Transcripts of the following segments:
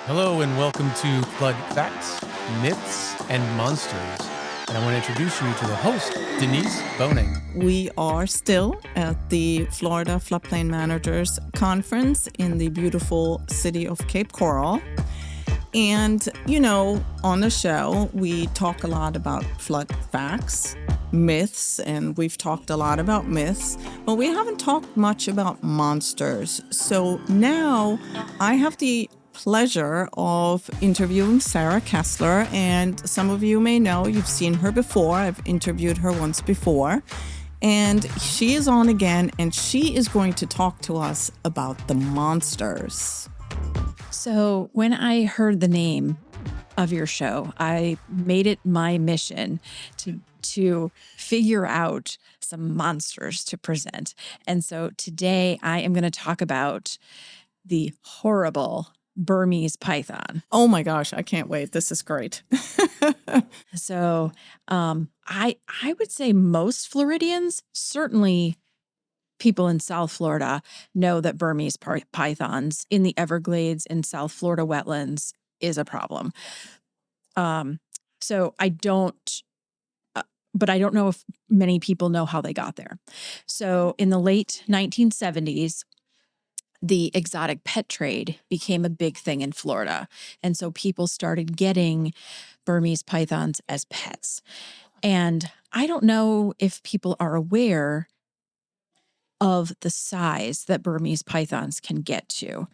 Hello and welcome to Flood Facts, Myths, and Monsters. And I want to introduce you to the host, Denise Boning. We are still at the Florida Floodplain Managers Conference in the beautiful city of Cape Coral. And, on the show, we talk a lot about flood facts, myths, and we've talked a lot about myths, but we haven't talked much about monsters. So now I have the pleasure of interviewing Sarah Kessler, and some of you may know you've seen her before. I've interviewed her once before, and she is on again, and she is going to talk to us about the monsters. So when I heard the name of your show, I made it my mission to figure out some monsters to present. And so today I am going to talk about the horrible Burmese python. Oh my gosh, I can't wait. This is great. So I would say most Floridians, certainly people in South Florida, know that Burmese pythons in the Everglades and South Florida wetlands is a problem. So I don't, but I don't know if many people know how they got there. So in the late 1970s, the exotic pet trade became a big thing in Florida. And so people started getting Burmese pythons as pets. And I don't know if people are aware of the size that Burmese pythons can get to.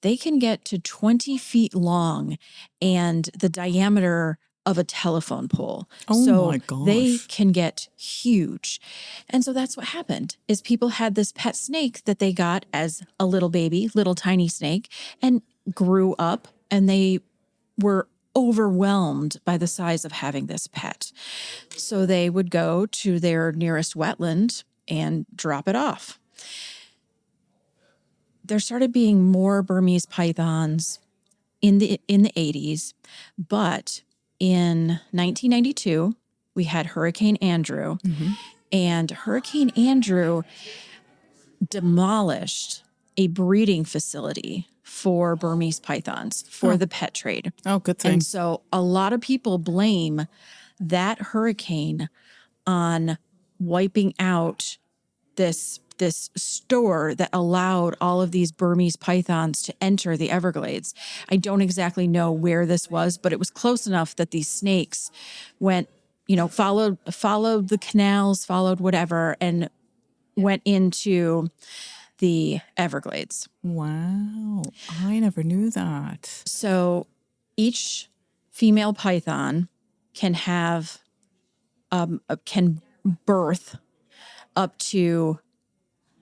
They can get to 20 feet long and the diameter of a telephone pole. Oh my gosh. They can get huge. And so that's what happened is people had this pet snake that they got as a little baby, little tiny snake, and grew up, and they were overwhelmed by the size of having this pet. So they would go to their nearest wetland and drop it off. There started being more Burmese pythons in the 80s, but in 1992, we had Hurricane Andrew, and Hurricane Andrew demolished a breeding facility for Burmese pythons for the pet trade. Oh, good thing. And so a lot of people blame that hurricane on wiping out this store that allowed all of these Burmese pythons to enter the Everglades. I don't exactly know where this was, but it was close enough that these snakes went, followed the canals, followed whatever, and went into the Everglades. Wow. I never knew that. So each female python can have, can birth up to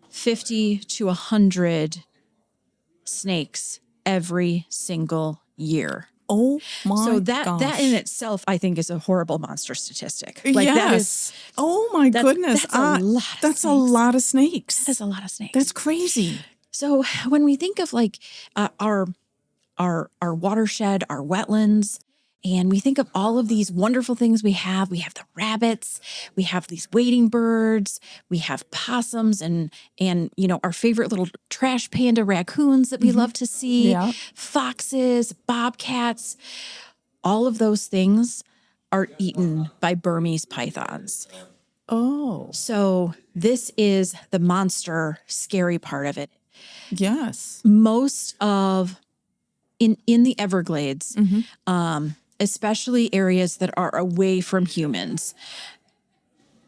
50 to 100 snakes every single year. Oh my So gosh. that in itself, I think, is a horrible monster statistic. Like yes. that is, oh my goodness. That's a lot of That's snakes. a lot of snakes. That's a lot of snakes. That's crazy. So when we think of like our watershed, our wetlands, and we think of all of these wonderful things we have the rabbits, we have these wading birds, we have possums and our favorite little trash panda raccoons that we love to see, Yeah. foxes, bobcats, all of those things are eaten by Burmese pythons. Oh, So this is the monster scary part of it. yes. Most of in the Everglades, especially areas that are away from humans,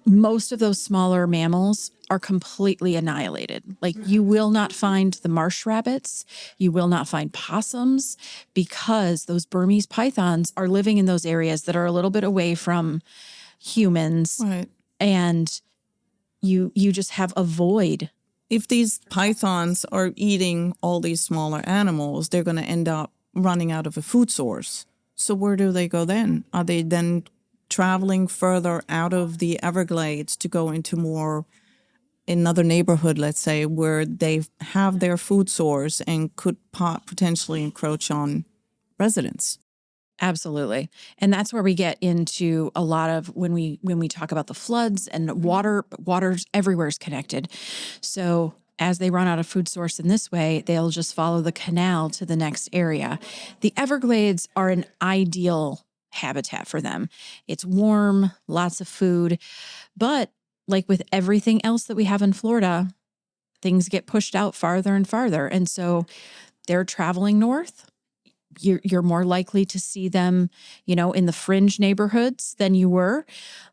most of those smaller mammals are completely annihilated. Like you will not find the marsh rabbits, you will not find possums, because those Burmese pythons are living in those areas that are a little bit away from humans, Right. and you just have a void. If these pythons are eating all these smaller animals, they're going to end up running out of a food source. So where do they go then? Are they then traveling further out of the Everglades to go into more another neighborhood, let's say, where they have their food source and could potentially encroach on residents? Absolutely. And that's where we get into a lot of when we talk about the floods and water's everywhere is connected. So as they run out of food source in this way, they'll just follow the canal to the next area. The Everglades are an ideal habitat for them. It's warm, lots of food, but like with everything else that we have in Florida, things get pushed out farther and farther. And so they're traveling north. You're more likely to see them, in the fringe neighborhoods than you were.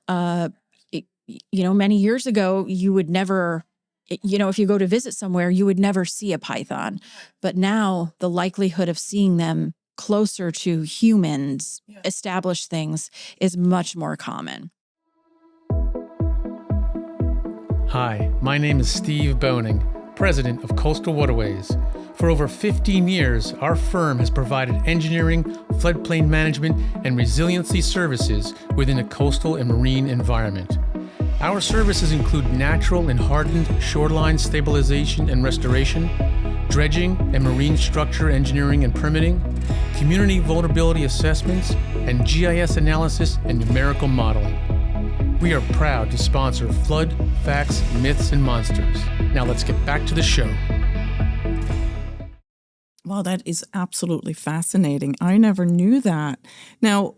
Many years ago, you would never, if you go to visit somewhere, you would never see a python. But now the likelihood of seeing them closer to humans, established things, is much more common. Hi, my name is Steve Boning, President of Coastal Waterways. For over 15 years, our firm has provided engineering, floodplain management, and resiliency services within a coastal and marine environment. Our services include natural and hardened shoreline stabilization and restoration, dredging and marine structure engineering and permitting, community vulnerability assessments, and GIS analysis and numerical modeling. We are proud to sponsor Flood, Facts, Myths, and Monsters. Now let's get back to the show. Wow, that is absolutely fascinating. I never knew that. Now,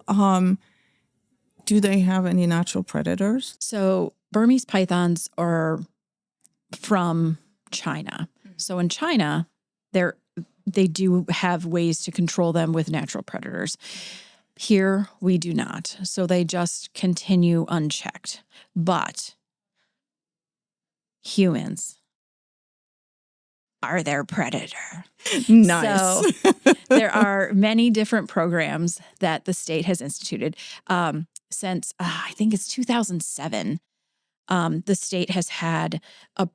do they have any natural predators? So Burmese pythons are from China. So in China, they do have ways to control them with natural predators. Here, we do not. So they just continue unchecked. But humans are their predator. Nice. So there are many different programs that the state has instituted. Since I think it's 2007, the state has had a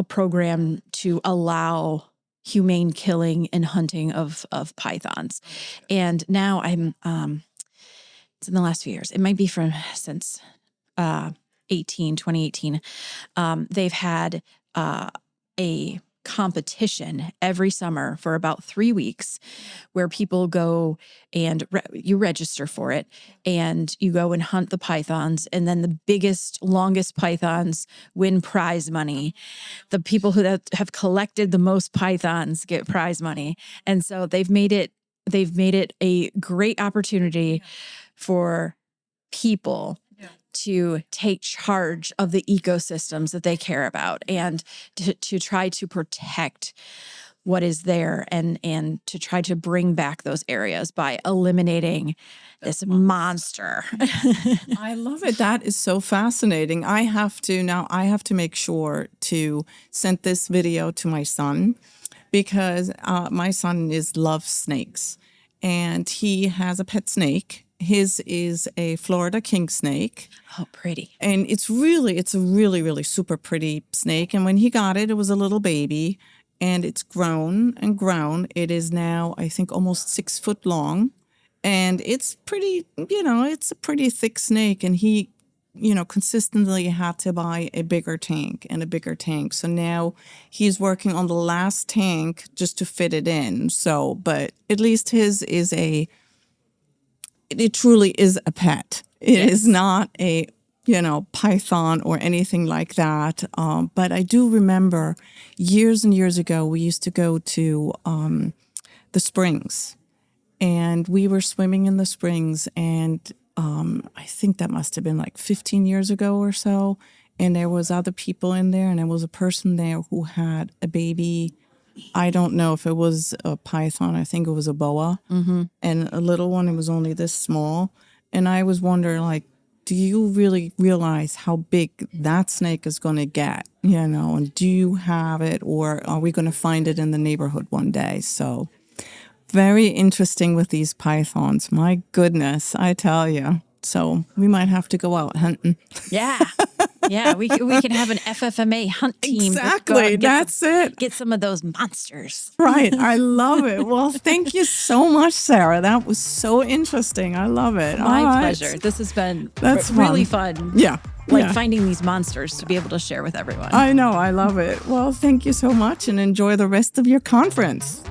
program to allow humane killing and hunting of pythons. And now it's in the last few years. It might be since 2018. They've had a competition every summer for about 3 weeks where people go and you register for it and you go and hunt the pythons, and then the biggest, longest pythons win prize money. The people who have collected the most pythons get prize money. And so they've made it a great opportunity for people to take charge of the ecosystems that they care about and to try to protect what is there and to try to bring back those areas by eliminating this monster. I love it. That is so fascinating. I have to make sure to send this video to my son because my son loves snakes and he has a pet snake. His is a Florida king snake. Oh, pretty. And it's a really, really super pretty snake. And when he got it, it was a little baby and it's grown and grown. It is now, I think, almost 6 foot long. And it's pretty, it's a pretty thick snake. And he, consistently had to buy a bigger tank and a bigger tank. So now he's working on the last tank just to fit it in. So, but at least his is it truly is a pet. It is not a, python or anything like that. But I do remember years and years ago, we used to go to the springs and we were swimming in the springs. And I think that must have been like 15 years ago or so. And there was other people in there and there was a person there who had a baby. I don't know if it was a python. I think it was a boa. Mm-hmm. And a little one. It was only this small. And I was wondering, do you really realize how big that snake is going to get? And do you have it or are we going to find it in the neighborhood one day? So very interesting with these pythons. My goodness, I tell you. So we might have to go out hunting. Yeah. Yeah, we can have an FFMA hunt team. Exactly, that's it. Get some of those monsters. Right, I love it. Well, thank you so much, Sarah. That was so interesting. I love it. My pleasure. This has been really fun. Yeah. Finding these monsters to be able to share with everyone. I know, I love it. Well, thank you so much and enjoy the rest of your conference.